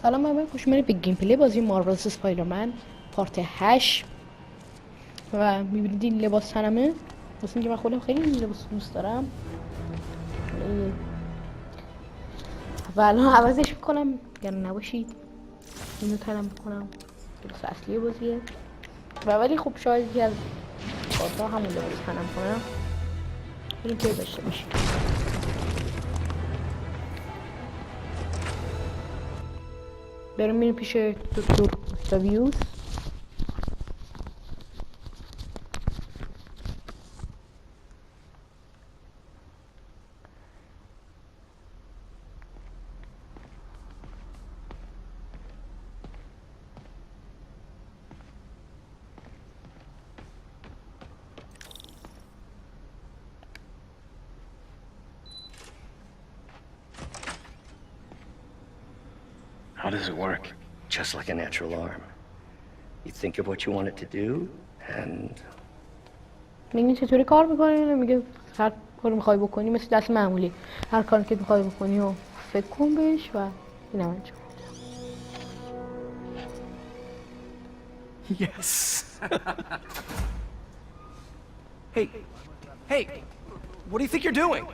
سلام من خوش اومدید به گیم پلی بازی مارولز اسپایدرمن پارت 8 و میبینید این لباس تنمه واسه اینکه من خودم خیلی این لباس دوست دارم و الان عوضش میکنم نگران نباشید. اینو تنم میکنم لباس اصلی بازیه و ولی خب شاید یکی از پارت‌ها همون لباس تنم کنم بریم که داشته باشیم. بریم میریم پیش دکتر اوکتاویوس. How does it work? Just like a natural arm. You think of what you want it to do, and... میگه چطوری کار میکنی؟ میگه هر کاری میخوای بکنی مثل دست معمولی هر کاری که میخوای بکنی و فکر کن بهش و اینم انجام. Yes. Hey, what do you think you're doing?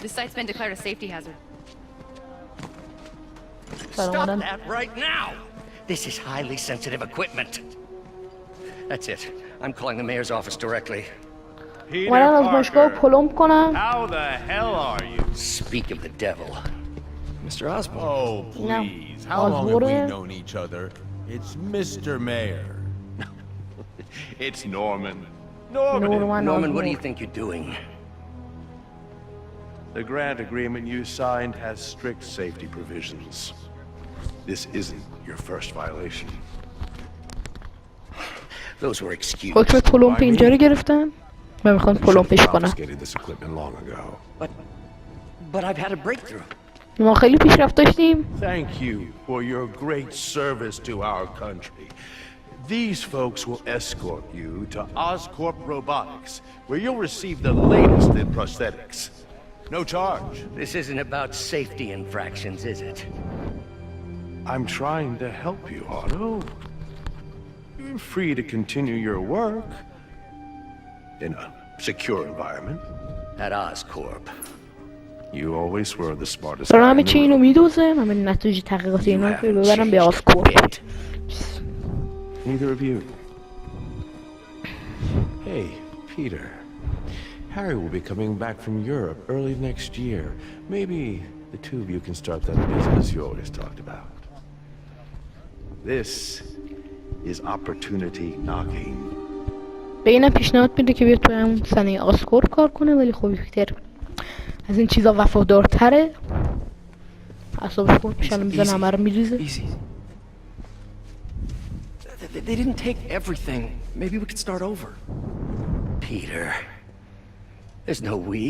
This site's been declared a safety hazard. Stop that right now! This is highly sensitive equipment. That's it. I'm calling the mayor's office directly. Peter Parker, how the hell are you? Speak of the devil. Mr. Osborn. Oh, please. How long have we known each other? It's Mr. Mayor. It's Norman. Norman, what do you think you're doing? The grant agreement you signed has strict safety provisions. This isn't your first violation. Those were excuses. حکم پلومپ اینجا رو گرفتن و میخوان پلومپش کنن. But I've had a breakthrough. ما خیلی پیشرفت داشتیم. Thank you for your great service to our country. These folks will escort you to Oscorp Robotics, where you'll receive the latest in prosthetics. No charge. This isn't about safety infractions, is it? I'm trying to help you, Otto. You're free to continue your work in a secure environment. At Oscorp. You always were the smartest. برای همه چی اینو میدوزه من نتیجه تحقیقات اینو ببرم به آسکورپ. Neither of you. Hey, Peter. Harry will be coming back from Europe early next year. Maybe the two of you can start that business you always talked about. This is opportunity knocking. به اینم پیشنهاد میده که بیاد توی همون صنایع آسکورپ کار کنه ولی خب بیشتر از این چیزا وفادارتره. اعصابش خورد میشه میزنه همه رو میریزه. They didn't take everything. Maybe we could start over. Peter, there's no we.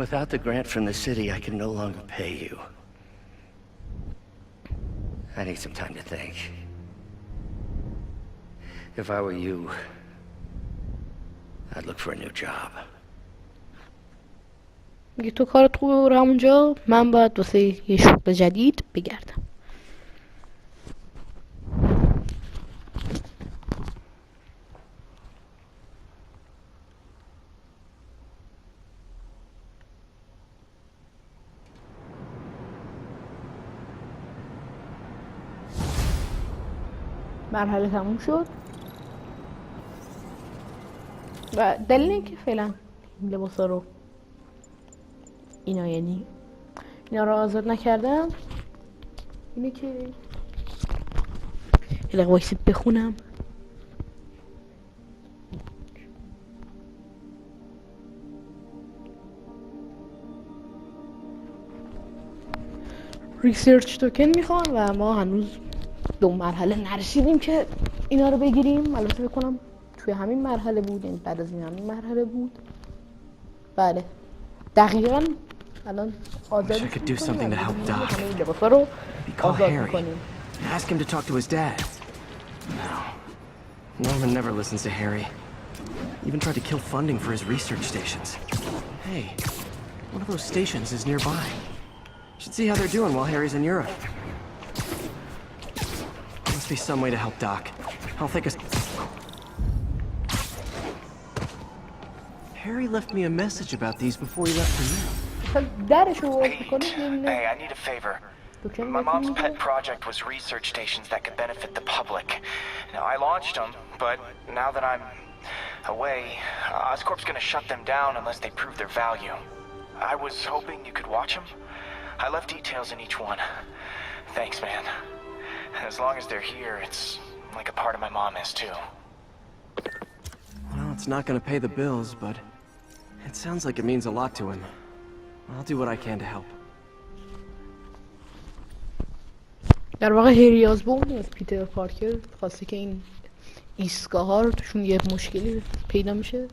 Without the grant from the city, I can no longer pay you. I need some time to think. If I were you, I'd look for a new job. میگه تو کارت خوبه همونجا من باید واسه یه شغل جدید بگردم. مرحله تموم شد و دلیل اینکه فعلا این لباسا رو اینا رو آزاد نکردم اینه که یه دقیقه وایسید بخونم. ریسرچ توکن میخوان و ما هنوز دو مرحله نرسیدیم که اینا رو بگیریم. البته بکنم توی همین مرحله بود، یعنی بعد از این همین مرحله بود. بله دقیقاً الان آزادی کنیم همین لباسا رو آزاد کنیم. Ask him to talk to his dad. No. Norman never listens to Harry. Even tried to kill funding for his research stations. Hey, one of those stations is nearby. Should see how they're doing while Harry's in Europe. be some way to help Doc. I'll think of... Harry left me a message about these before he left for you. درشو باز کنید Hey, ببینید I need a favor. دکتر My mom's می‌کنه. pet project was research stations that could benefit the public. Now, I launched them, but now that I'm away, Oscorp's gonna shut them down unless they prove their value. I was hoping you could watch them. I left details in each one. Thanks, man. As long as they're here, it's like a part of my mom is, too. Well, it's not gonna pay the bills, but it sounds like it means a lot to him. I'll do what I can to help. در واقع هری آزبورن از پیتر پارکر خواسته که این ایستگاه ها رو توشون یه مشکلی پیدا میشه،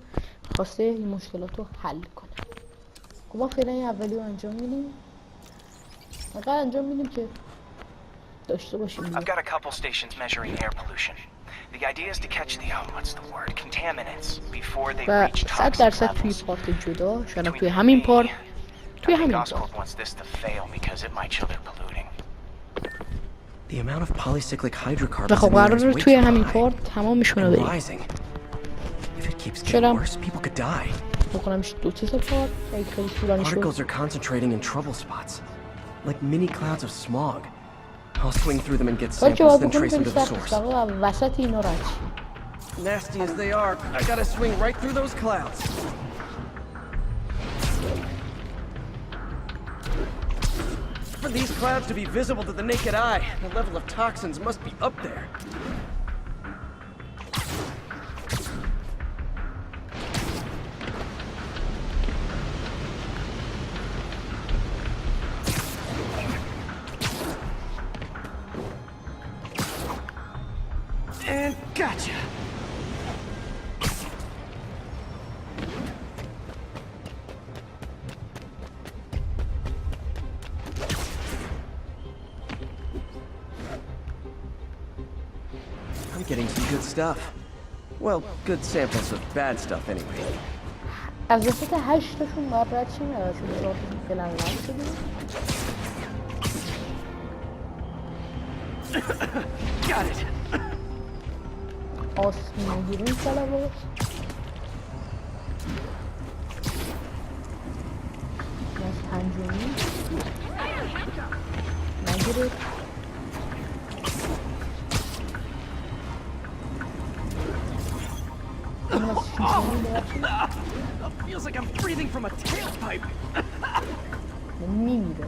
خواسته این مشکلات رو حل کنه. خب ما فعلا این اولی رو انجام میدیم، فقط انجام میدیم که داشته باشیم I've got a couple stations measuring air pollution. The idea is to catch the, what's the word, contaminants before they و reach 100% toxic توی levels. پارت جدا شاید Between توی you and همین me, پارت توی I think همین پارت Oscorp wants this to fail because it might show they're polluting. The amount of polycyclic و hydrocarbons خب in the air is قراره way توی too همین high پارت تمامشون رو and بریم. rising. If it keeps Shut getting up. worse, people could die. بکنمش دو تا پارت اگه خیلی طولانی شد. Particles are concentrating in trouble spots, like mini clouds of smog. I'll swing through them and get باید samples, جواب then بکنم trace them خیلی to the سخت source. فقط وسط اینا رد شی. Nasty as they are, I gotta swing right through those clouds. For these clouds to be visible to the naked eye, the level of toxins must be up there. And gotcha. I'm getting some good stuff. Well, good samples of bad stuff anyway. از وسط 8 تاشون باید رد شیم ازشون راتون فعلا رد شدیم. Got it. آسمون گیریم سالا باز از پنجمی نگیرید این از شیشمی ببخشید Feels like I'm breathing from a tailpipe. میمیره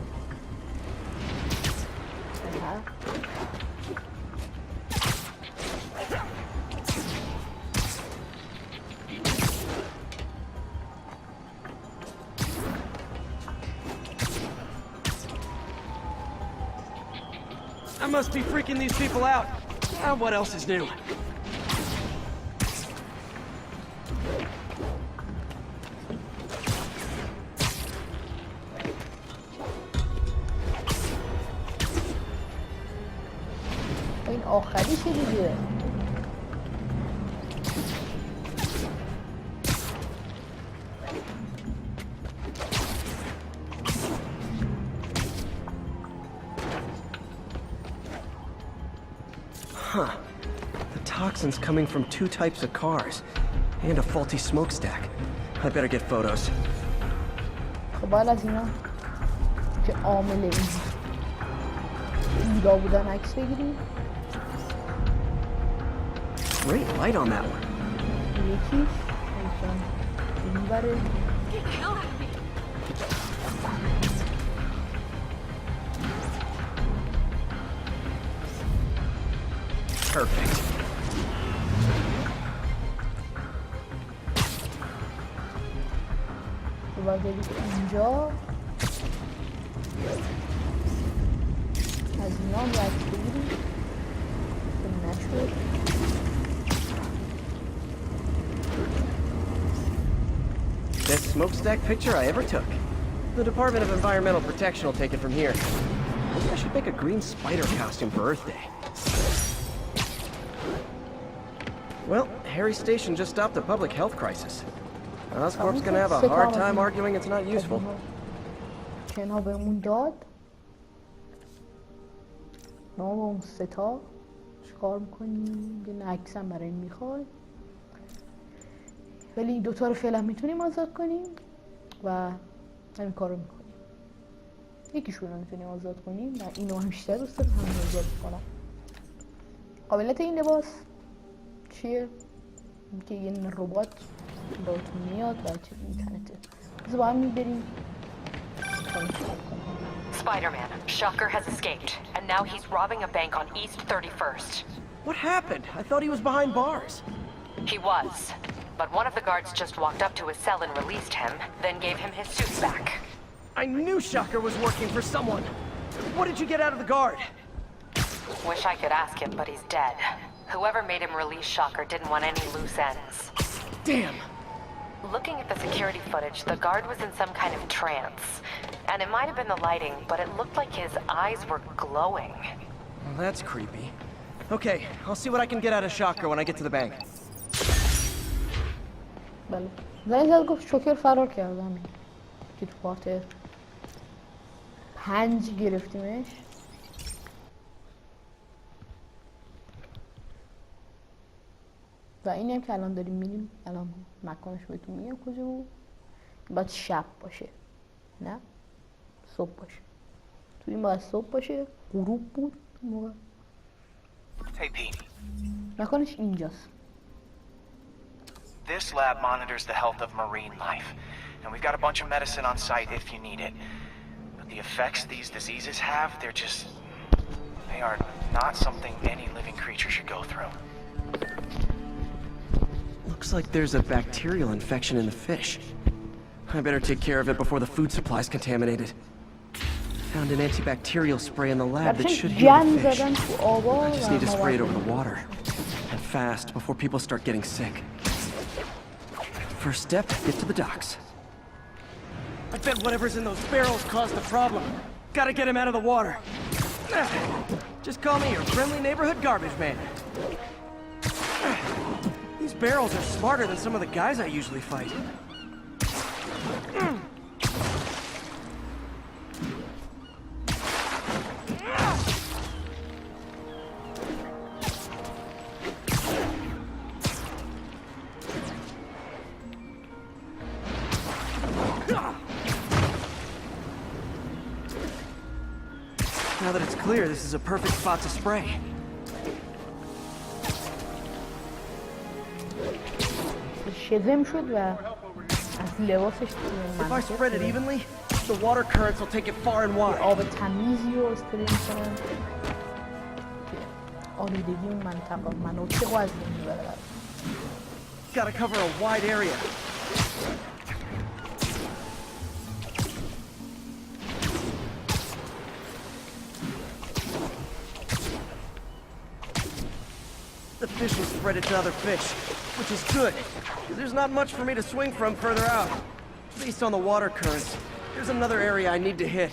I must be freaking these people out. What else is new? این آخریشه دیگه Huh. The toxin's coming from 2 types of cars. And a faulty smokestack. I better get photos. خب باید از اینا که عامل این ایدا بودن عکس بگیریم Great light on that one. یکیش این بره Perfect. تو باید برید اینجا از اینا هم عکس بگیریم که نشد Best smokestack picture I ever took. The Department of Environmental Protection will take it from here. Maybe I should make a green spider costume for Earth Day. Well, Harry Station just stopped a public health crisis. Oscorp's gonna have a hard time arguing it's not useful. که اینا بهمون داد نام اون ستا کار میکنیم. یه عکس هم برای این میخواد، ولی این دوتا رو فعلا میتونیم آزاد کنیم و همین کار رو میکنیم. یکیشون رو میتونیم آزاد کنیم و اینو هم بیشتر دوست دارم همین رو آزاد کنم. قابلیت این لباس چیه؟ که یه ربات باهاتون میاد و چه اینترنته. بذار با هم میبریم. Spider-Man, Shocker has escaped, and now he's robbing a bank on East 31st. What happened? I thought he was behind bars. He was, but one of the guards just walked up to his cell and released him, then gave him his suit back. I knew Shocker was working for someone. What did you get out of the guard? Wish I could ask him, but he's dead. Whoever made him release Shocker didn't want any loose ends. Damn. Looking at the security footage, the guard was in some kind of trance. And it might have been the lighting, but it looked like his eyes were glowing. Well, that's creepy. Okay, I'll see what I can get out of Shocker when I get to the bank. بله. زنگ زد گفت شوکر فرار کرده همین. که تو پارت 5 گرفتیمش. و اینی هم که الان داریم میریم، الان مکانش بهتون میگم کجا بود. باید شب باشه، نه صبح باشه. تو این باید صبح باشه، غروب بود موقع. Hey, Pete. مکانش اینجاست. This lab monitors the health of marine life, and we've got a bunch of medicine on site if you need it. But the effects these diseases have, they are not something any living creature should go through. Looks like there's a bacterial infection in the fish. I better take care of it before the food supply's contaminated. Found an antibacterial spray in the lab that should heal the fish. I just need to spray it over the water. And fast, before people start getting sick. First step, get to the docks. I bet whatever's in those barrels caused the problem. Gotta get him out of the water. Just call me your friendly neighborhood garbage man. These barrels are smarter than some of the guys I usually fight. Now that it's clear, this is a perfect spot to spray. شزم شد و از لباسش If I spread it evenly, the water currents will take it far and wide. آب تمیزی رو استفاده میکنن که آلودگی اون مناطق رو از بین میبره. Gotta cover a wide area. The fish will spread it to other fish, which is good, because there's not much for me to swing from further out. Based on the water currents, there's another area I need to hit.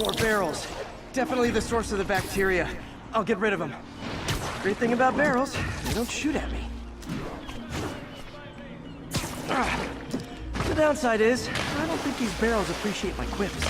More barrels. Definitely the source of the bacteria. I'll get rid of them. Great thing about barrels, they don't shoot at me. The downside is, I don't think these barrels appreciate my quips.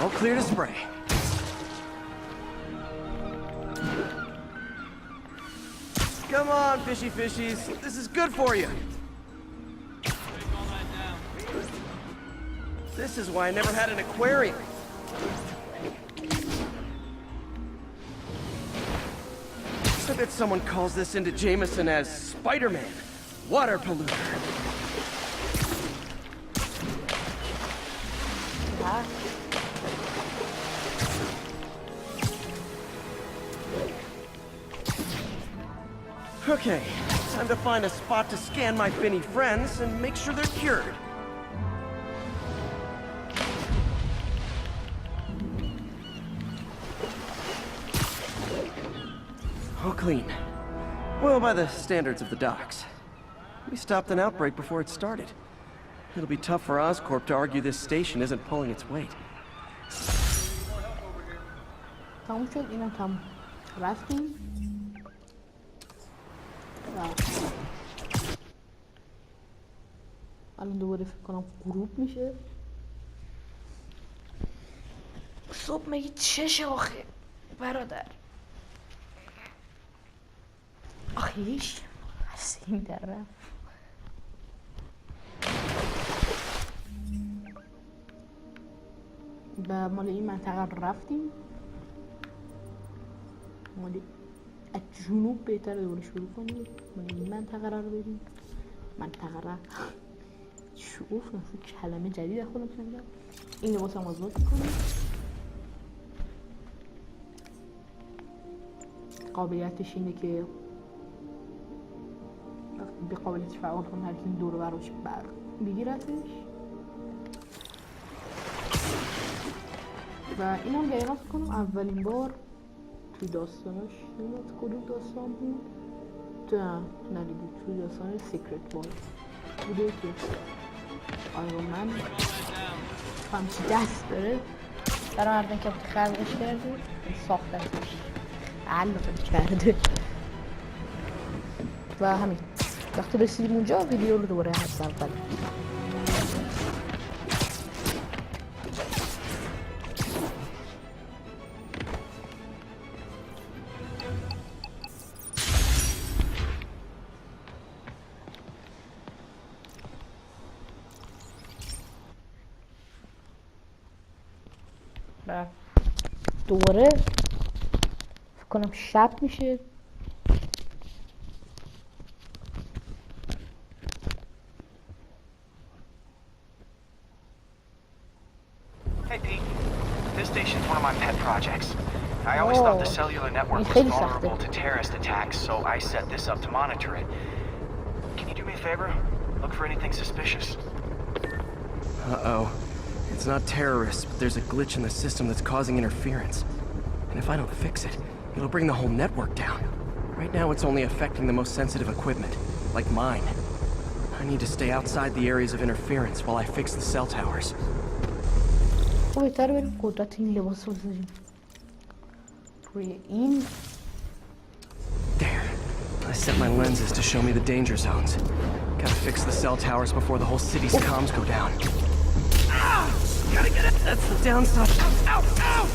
All clear to spray. Come on, fishy fishies. This is good for you. This is why I never had an aquarium. I bet someone calls this into Jameson as Spider-Man, water polluter. Okay, time to find a spot to scan my Finny friends and make sure they're cured. All clean. Well, by the standards of the docks. We stopped an outbreak before it started. It'll be tough for Oscorp to argue this station isn't pulling its weight. تموم شد. اینم تموم. رفتیم الان دوباره فکر کنم غروب میشه. صبح مگه چشه آخه برادر؟ آخیش هستیم در رفت. و مال این منطقه رفتیم. مالی از جنوب بهتره دوباره شروع کنیم. مال این منطقه رو بریم. منطقه رو شوف نفسه کلمه جدید از خودم شنیدم. این لباس هم آزاد میکنیم. قابلیتش اینه که به قابلیتش فعال کنه هر کی دور و براش بر بگیرتش. و این هم دقیقا فکر کنم اولین بار توی داستاناش نمیاد کدوم داستان بود. ندیدید توی داستان سیکرت بال بوده که آیرون من همچی دست داره برای مردن که خلقش کرده ساختتش علقش کرده. و همین وقتی رسیدیم اونجا ویدیو رو دوباره از اول دوباره فکر کنم شب میشه. Hey Pete, this station's one of my pet projects. I always thought the cellular network was vulnerable to terrorist attacks, so I set this up to monitor it. Can you do me a favor? Look for anything suspicious. Uh-oh. It's not terrorists, but there's a glitch in the system that's causing interference. And if I don't fix it, it'll bring the whole network down. Right now it's only affecting the most sensitive equipment, like mine. I need to stay outside the areas of interference while I fix the cell towers. There. I set my lenses to show me the danger zones. Gotta fix the cell towers before the whole city's comms go down. Ah! Gotta get it. That's the downside. Ow! Ow! Ow!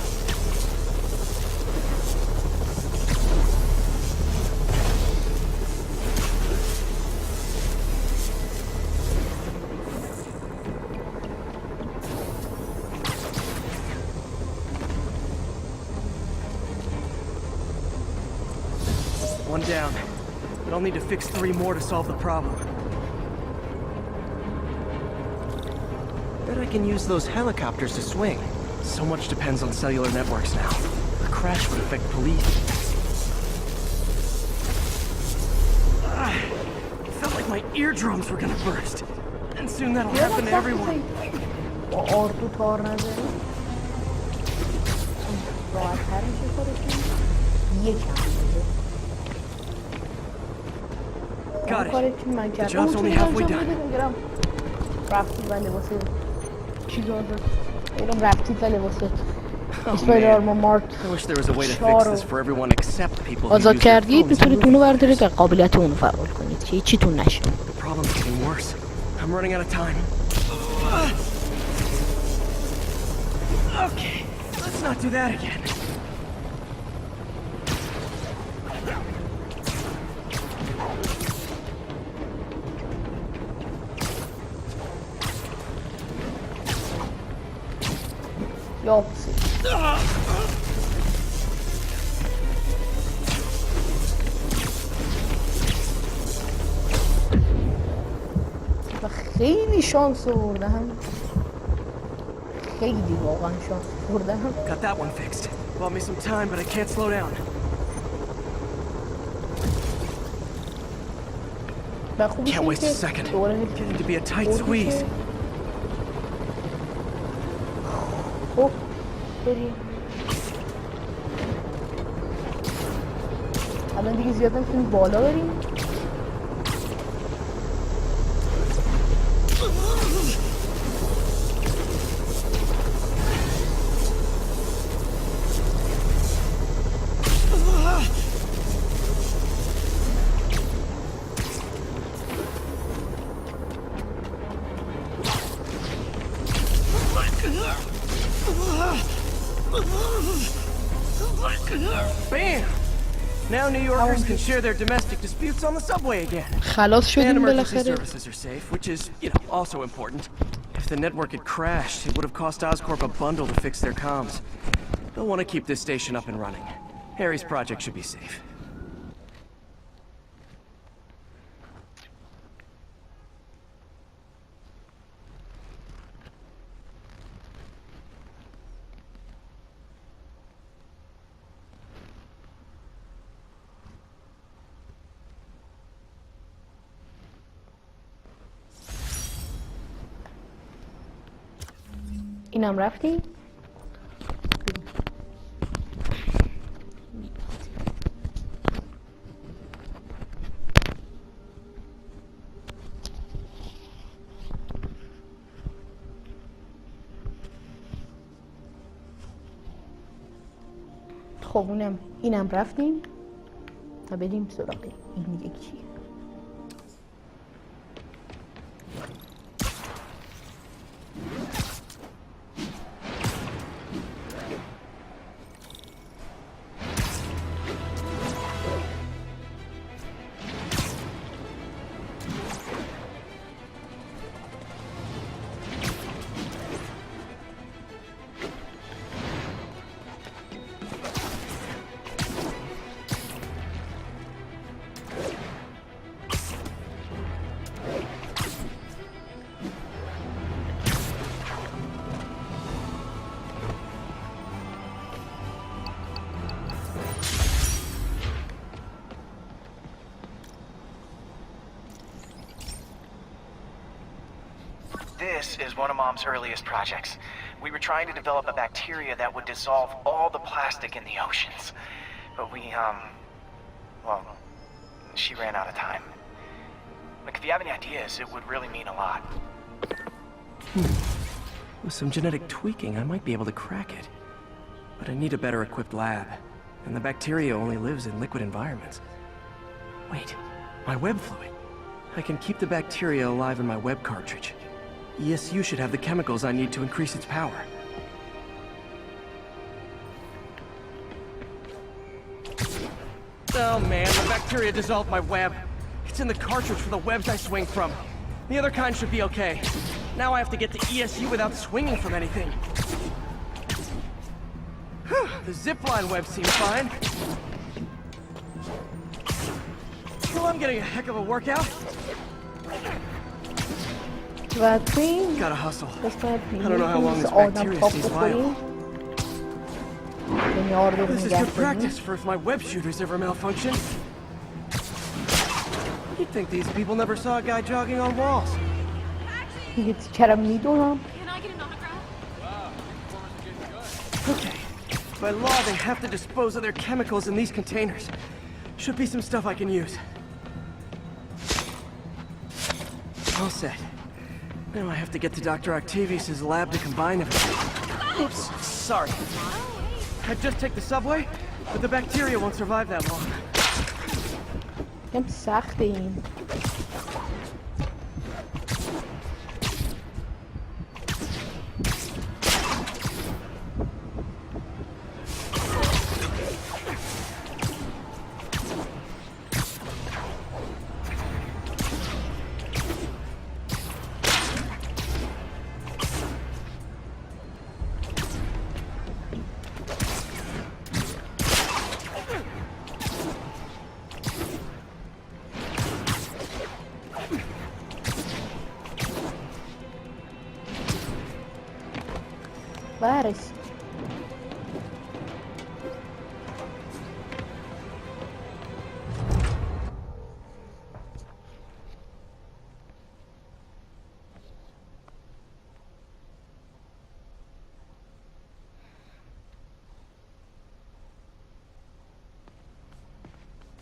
One down, but I'll need to fix 3 more to solve the problem. Bet I can use those helicopters to swing. So much depends on cellular networks now. A crash would affect police. It felt like my eardrums were gonna burst. And soon that'll happen to everyone. Got it. The job's only halfway done. I wish there was a way to fix this for everyone except people who use آزاد کردید their بتونید اونو بردارید و قابلیت اونو فعال کنید که هیچیتون نشه. The problem's getting worse. I'm running out of time. Okay, let's not do that again. و خیلی شانس آوردم. خیلی واقعا شانس آوردم. Got that one fixed. Bought me some time, but I can't slow down. و خوبیش Can't اینه waste که a second. دوباره Getting to be a tight بردی squeeze. که- خب بریم الان دیگه زیاد نمیتونیم بالا بریم. Bam! Now New Yorkers can share their domestic disputes on the subway again. خلاص And شدیم emergency بالاخره. services are safe, which is, also important. If the network had crashed, it would have cost Oscorp a bundle to fix their comms. They'll want to keep this station up and running. Harry's project should be safe. اینم رفتیم. خب اینم رفتیم و بریم سراغ این دیگه چیه. This is one of Mom's earliest projects. We were trying to develop a bacteria that would dissolve all the plastic in the oceans. But well, she ran out of time. Look, if you have any ideas, it would really mean a lot. With some genetic tweaking, I might be able to crack it. But I need a better equipped lab. And the bacteria only lives in liquid environments. Wait, my web fluid. I can keep the bacteria alive in my web cartridge. ESU should have the chemicals I need to increase its power. Oh man, the bacteria dissolved my web. It's in the cartridge for the webs I swing from. The other kind should be okay. Now I have to get to ESU without swinging from anything. The zipline web seems fine. Well, I'm getting a heck of a workout. و توی این Gotta hustle. قسمت I don't know how long this آدم bacteria تاپ stays بخوریم. viable. یعنی آرد رو This is نگه good داریم. practice for if my web shooters ever malfunction. You'd think these people never saw a guy jogging on walls. دیگه چرا میدونم. Can I get an autograph? Okay. By law, they have to dispose of their chemicals in these containers. Should be some stuff I can use. All set. Now I have to get to Dr. Octavius' lab to combine everything. Oops, sorry. I'd just take the subway, but the bacteria won't survive that long. کم سخته این. برس.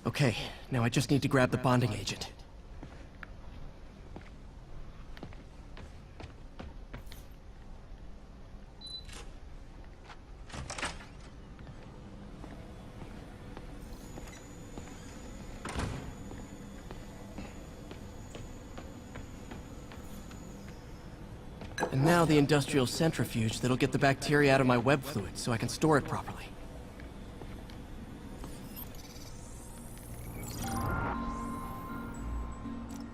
Okay, now I just need to grab the bonding agent. And now the industrial centrifuge that'll get the bacteria out of my web fluid so I can store it properly.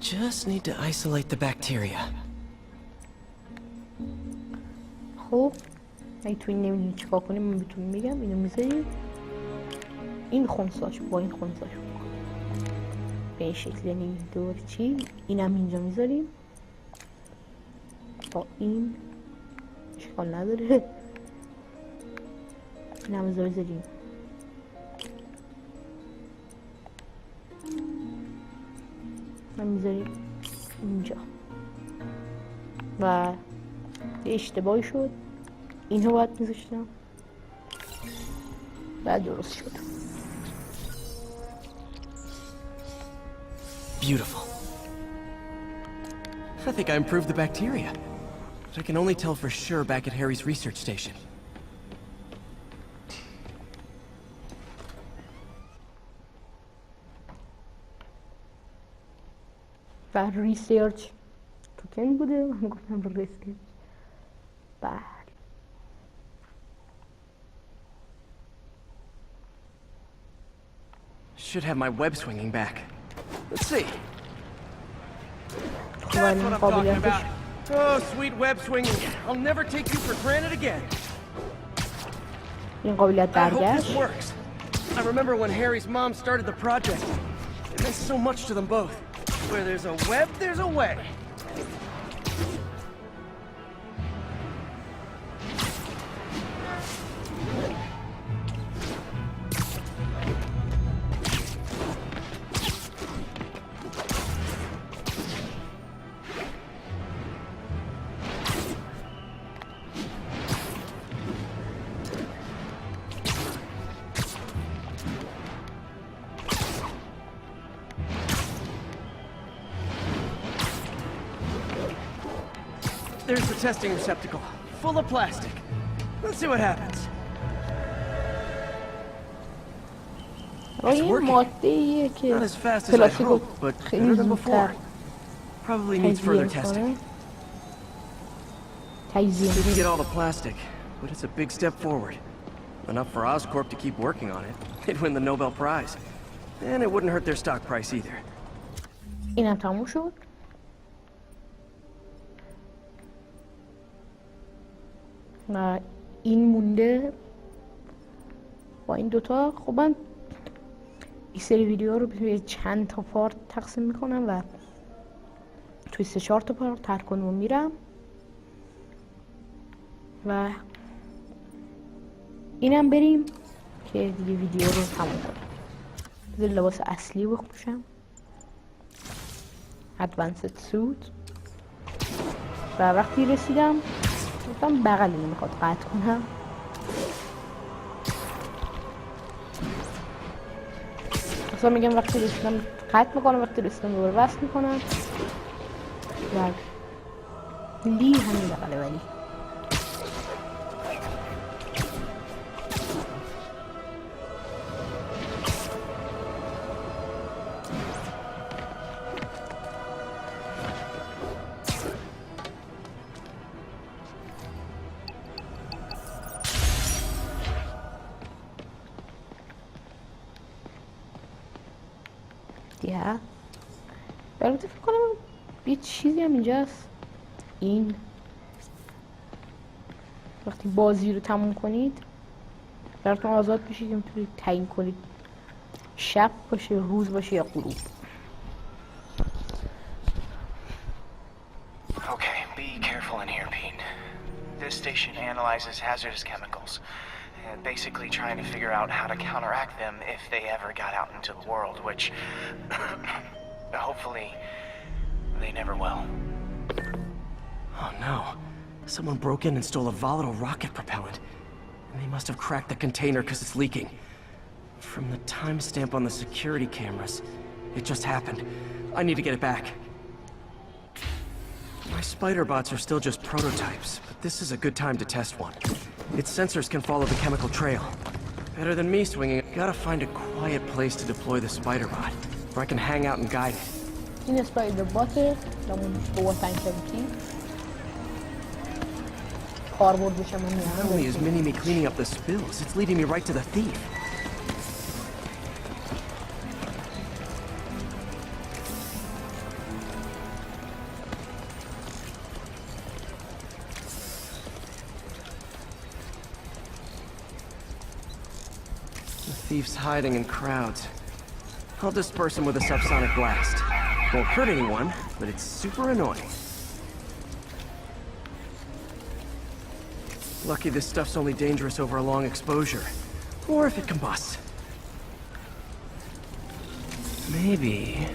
Just need to isolate the bacteria. خب اگه توی نمیدونی چیکار کنیم من بهتون میگم. اینو میذاریم این خونساش با این خونساش به این شکل، یعنی دور چی اینم اینجا میذاریم با این اشکال نداره. این هم بذاریم من میذاریم اینجا و یه اشتباهی شد، اینو باید میذاشتم بعد درست شد. Beautiful. I think I improved the bacteria. But I can only tell for sure back at Harry's research station. و ریسرچ توکن بوده، من گفتم ریسرچ. بله Should have my web swinging back. Let's see. خب این قابلیتش Oh, sweet web swinging. I'll never take you for granted again. این قابلیت I hope this برگشت. works. I remember when Harry's mom started the project. It meant so much to them both. Where there's a web, there's a way. There's the testing receptacle, full of plastic. Let's see what happens. این ماده ایه که Not as fast as I پلاستیک رو hoped, but خیلی better than زودتر before. Probably needs further testing. تجزیه Didn't get all the plastic, but it's a big step forward. Enough for Oscorp to keep working on it. They'd win the Nobel Prize. And it wouldn't hurt their stock price either. اینم تموم شد. و این مونده با این دوتا. خب من این سری ویدیو رو به چند تا پارت تقسیم میکنم و توی 3-4 تا پارت تر کنم و میرم و اینم بریم که دیگه ویدیو رو تموم کنم. بذار لباس اصلی بپوشم، ادوانسد سوت. و وقتی رسیدم گفتم بغل اینو میخواد قطع کنم. اصلا میگم وقتی رسیدم قطع میکنم، وقتی رسیدم دوباره وصل میکنم و لی همین بغله. ولی دیگه البته فکر کنم یه چیزی هم اینجاست. این وقتی بازی رو تموم کنید براتون آزاد بشید که میتونید تعیین کنید شب باشه، روز باشه یا غروب. Okay, be careful in here, Pete. This station analyzes hazardous chemicals, basically trying to figure out how to counteract them if they ever got out into the world, which hopefully they never will. Oh no. Someone broke in and stole a volatile rocket propellant. And they must have cracked the container because it's leaking. From the timestamp on the security cameras, it just happened. I need to get it back. My spider bots are still just prototypes, but this is a good time to test one. Its sensors can follow the chemical trail. Better than me swinging it. Gotta find a quiet place to deploy the spider bot, where I can hang out and guide it. این spider bot همون قوة شبکی کاربردش هم Not only is Mini-Me cleaning up the spills, it's leading me right to the thief. The thief's hiding in crowds. I'll disperse him with a subsonic blast. Won't hurt anyone, but it's super annoying. Lucky this stuff's only dangerous over a long exposure. Or if it combusts. Maybe...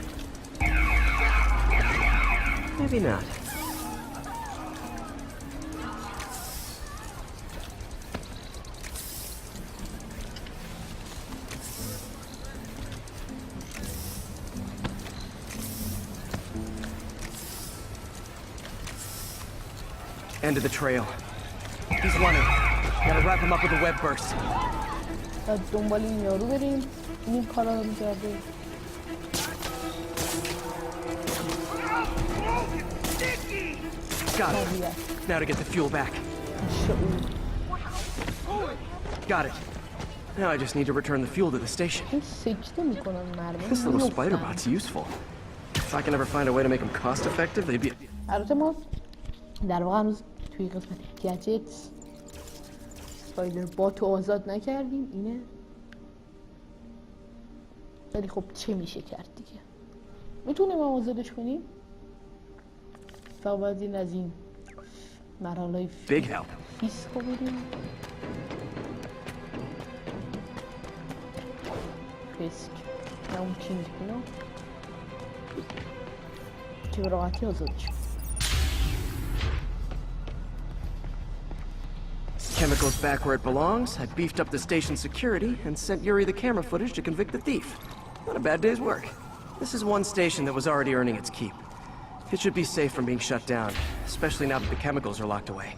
maybe not. End of the trail. He's running. Gotta wrap him up with a web burst. دنبال این یارو بریم. این کارا رو می‌کرده. Got it. Now to get the fuel back. Got it. Now I just need to return the fuel to the station. سکته میکنن مردم. This little spider bot's useful. If I can ever find a way to make them cost effective, they'd be... البته ما در واقع هنوز توی قسمت گجت اسپایدر بات رو آزاد نکردیم. اینه ولی خب چه میشه کرد دیگه. میتونیم هم آزادش کنیم. فقط باید این از این مرحله فیس رو بریم. ریسک نه اون چیز کنم که به راحتی آزادش کنیم. Chemicals back where it belongs. I beefed up the station security and sent Yuri the camera footage to convict the thief. Not a bad day's work. This is one station that was already earning its keep. It should be safe from being shut down, especially now that the chemicals are locked away.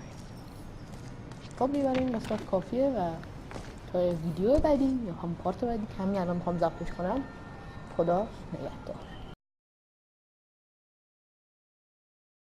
خب میبریم قسمت کافیه و تا ویدیو بعدی یا هم پارت بعدی همین الان میخوام ضبطش کنم. خدا نگهدار.